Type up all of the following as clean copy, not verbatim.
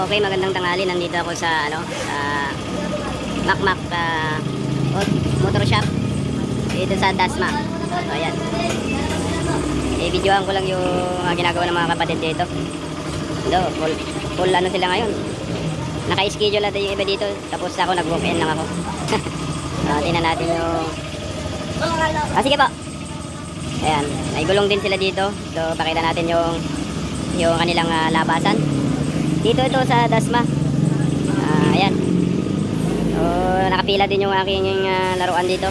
Okay, magandang tanghali. Nandito ako sa sa Makmak Motor Shop dito sa Dasma. So ayan. I-videoan ko lang yung ginagawa ng mga kapatid dito. Full ano sila ngayon. Naka-schedule natin yung iba dito. Tapos ako nag-walk-in lang ako. Tingnan natin yung sige po. Ayan, may gulong din sila dito. So pakita natin yung kanilang labasan. Dito ito sa Dasma. Ayan. So nakapila din yung aking laruan dito.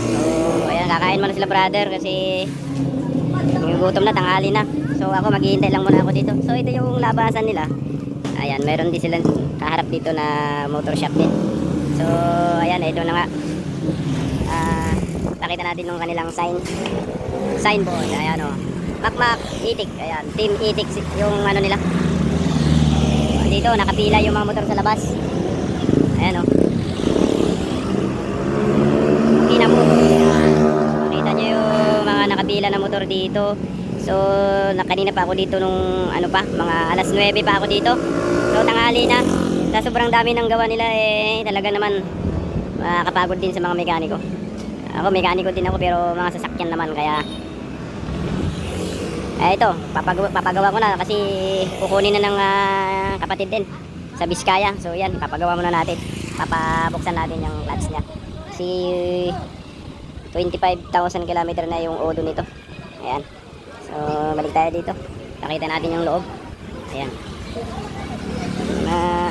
So ayan, kakain muna sila brother kasi yung gutom na, tanghali na. So ako maghihintay lang muna ako dito. So ito yung labasan nila. Ayan, meron din silang kaharap dito na motor shop din. So ayan, ito na nga. Pakita natin yung kanilang signboard. Ayan o. Makmak Itik. Ayan, Team Itik yung ano nila. Dito nakapila yung mga motor sa labas. Ayan o. Makina po. Makita nyo yung mga nakapila na motor dito. So kanina pa ako dito nung mga alas 9 pa ako dito. So tanghali na. Sa sobrang dami ng gawa nila talaga naman makakapagod din sa mga mekaniko. Ako mekaniko din ako pero mga sasakyan naman kaya ito, papagawa ko na kasi kukunin na ng kapatid din sa Biskaya. So yan, papagawa muna natin. Papabuksan natin yung clutch niya. Kasi 25,000 kilometer na yung odo nito. Ayan. So balik tayo dito. Nakita natin yung loob. Ayan.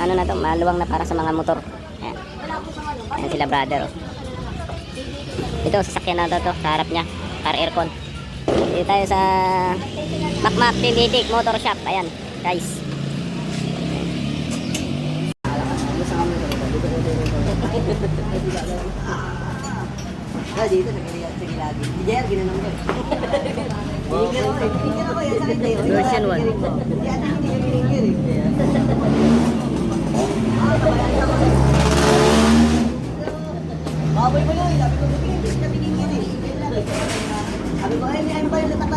Ano na to, maluwang na para sa mga motor. Ayan. Ayan sila brother. Ito, sasakyan na to sa harap niya. Car aircon. Dito tayo sa Makmak Team Itik Motor Shop. Ayan, guys. Dito sa Gilagi. Diyan, ginanong ko. Version 1. Baboy mo yun. Sabi ko, pinigil eh. Sabi ko, ano ba yung natak